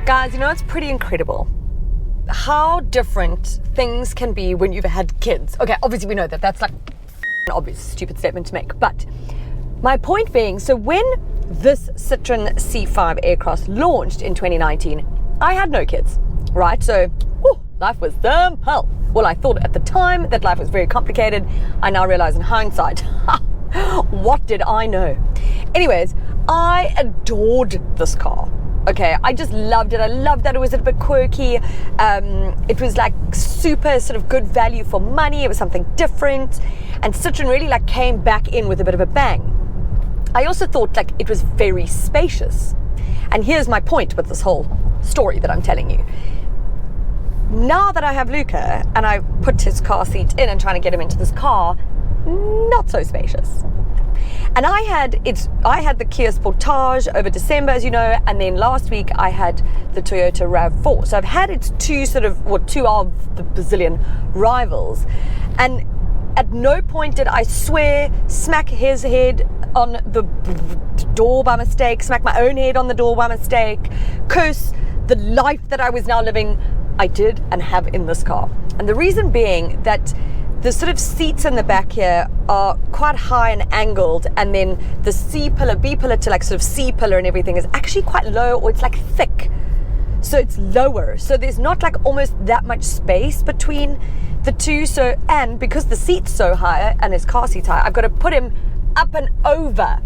Guys, you know, it's pretty incredible how different things can be when you've had kids. Okay, obviously we know that that's like an obvious stupid statement to make, but my point being, so when this Citroën C5 Aircross launched in 2019, I had no kids, right? So life was simple. Well, I thought at the time that life was very complicated. I now realize in hindsight, what did I know? Anyways, I adored this car. Okay, I just loved it. I loved that it was a bit quirky. It was like super sort of good value for money. It was something different. And Citroën really like came back in with a bit of a bang. I also thought like it was very spacious. And here's my point with this whole story that I'm telling you. Now that I have Luca and I put his car seat in and trying to get him into this car, not so spacious. And I had the Kia Sportage over December, as you know, and then last week I had the Toyota RAV4. So I've had its two of the Brazilian rivals. And at no point did I swear, smack his head on the door by mistake, smack my own head on the door by mistake, curse the life that I was now living. I did and have in this car. And the reason being that the sort of seats in the back here are quite high and angled, and then the C-pillar, B-pillar to like sort of C-pillar and everything is actually quite low, or it's like thick. So it's lower. So there's not like almost that much space between the two. So, and because the seat's so high and his car seat's high, I've got to put him up and over.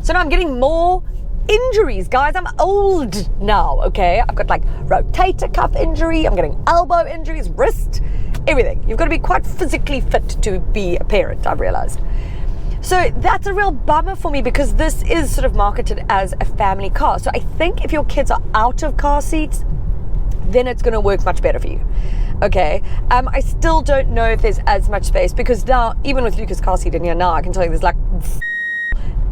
So now I'm getting more injuries, guys. I'm old now, okay? I've got like rotator cuff injury, I'm getting elbow injuries, wrist, everything. You've got to be quite physically fit to be a parent, I've realized. So that's a real bummer for me because this is sort of marketed as a family car. So I think if your kids are out of car seats, then it's going to work much better for you. Okay. I still don't know if there's as much space because now, even with Lucas' car seat in here now, I can tell you there's like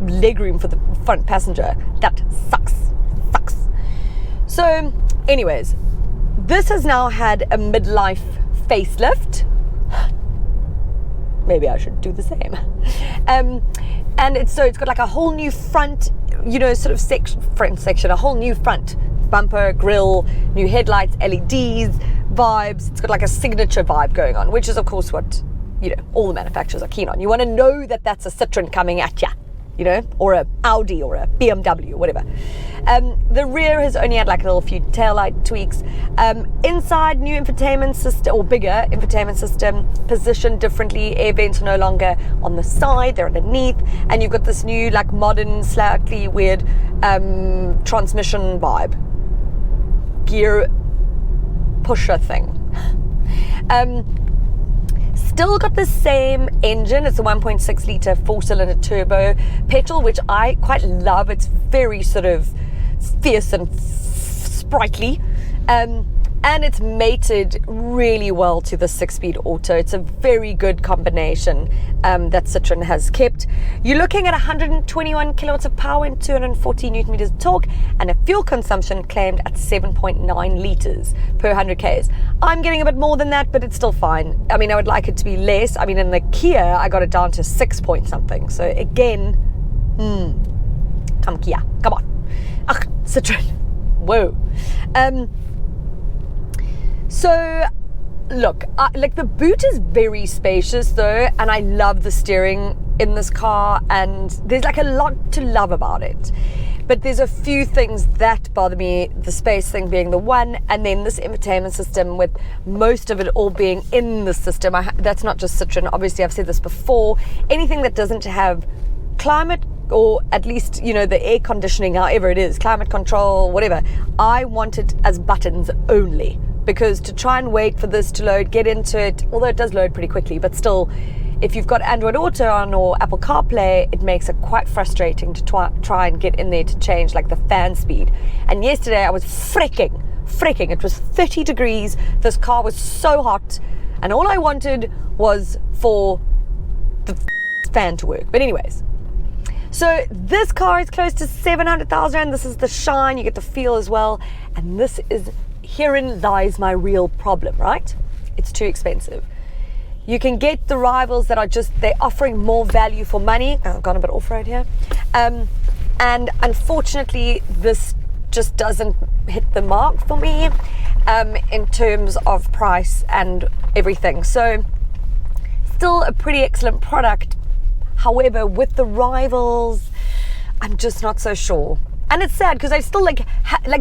legroom for the front passenger. That sucks. So anyways, this has now had a midlife facelift. Maybe I should do the same. And it's got like a whole new front, you know, sort of front section, a whole new front bumper, grille, new headlights, LEDs, vibes. It's got like a signature vibe going on, which is of course what, you know, all the manufacturers are keen on. You want to know that that's a Citroën coming at ya, you know, or a Audi or a BMW or whatever. The rear has only had like a little few taillight tweaks. Inside, new infotainment system, or bigger infotainment system, positioned differently. Air vents are no longer on the side, they're underneath. And you've got this new like modern, slightly weird transmission vibe. Gear pusher thing. Still got the same engine. It's a 1.6 litre 4-cylinder turbo petrol, which I quite love. It's very sort of fierce and sprightly. And it's mated really well to the 6-speed auto. It's a very good combination that Citroën has kept. You're looking at 121 kilowatts of power and 240 newton meters of torque, and a fuel consumption claimed at 7.9 liters per 100 Ks. I'm getting a bit more than that, but it's still fine. I mean, I would like it to be less. I mean, in the Kia, I got it down to 6 point something. So again, come Kia, come on. Ach, Citroën, whoa. So, look, like the boot is very spacious though, and I love the steering in this car, and there's like a lot to love about it. But there's a few things that bother me, the space thing being the one, and then this infotainment system with most of it all being in the system. That's not just Citroën, obviously I've said this before. Anything that doesn't have climate, or at least, you know, the air conditioning, however it is, climate control, whatever, I want it as buttons only. Because to try and wait for this to load, get into it, although it does load pretty quickly, but still, if you've got Android Auto on or Apple CarPlay, it makes it quite frustrating to try and get in there to change like the fan speed. And yesterday I was freaking. It was 30 degrees. This car was so hot, and all I wanted was for the fan to work. But anyways, so this car is close to 700,000 Rand. This is the shine. You get the feel as well. And this is, herein lies my real problem, right? It's too expensive. You can get the rivals that are just, they're offering more value for money. I've gone a bit off-road here. And unfortunately, this just doesn't hit the mark for me in terms of price and everything. So still a pretty excellent product. However, with the rivals, I'm just not so sure. And it's sad because I still like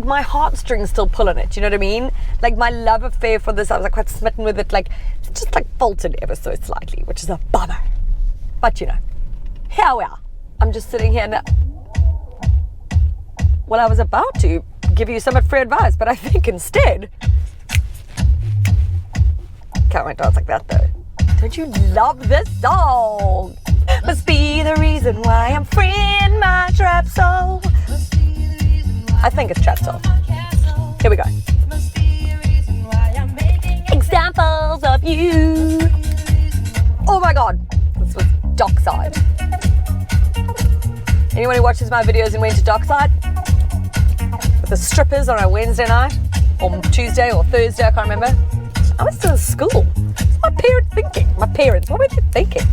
my heartstrings still pull on it. You know what I mean? Like my love affair for this, I was like quite smitten with it. Like it's just like faltered ever so slightly, which is a bummer. But you know, here we are. I'm just sitting here now. Well, I was about to give you some free advice, but I think instead, can't wait to dance like that though. Don't you love this song? Must be the reason why I'm free in my trap soul. I think it's trap soul. Here we go. Examples of you. Oh my God, this was Dockside. Anyone who watches my videos and went to Dockside with the strippers on a Wednesday night or Tuesday or Thursday, I can't remember. I was still in school. What's my parents thinking? My parents, what were they thinking?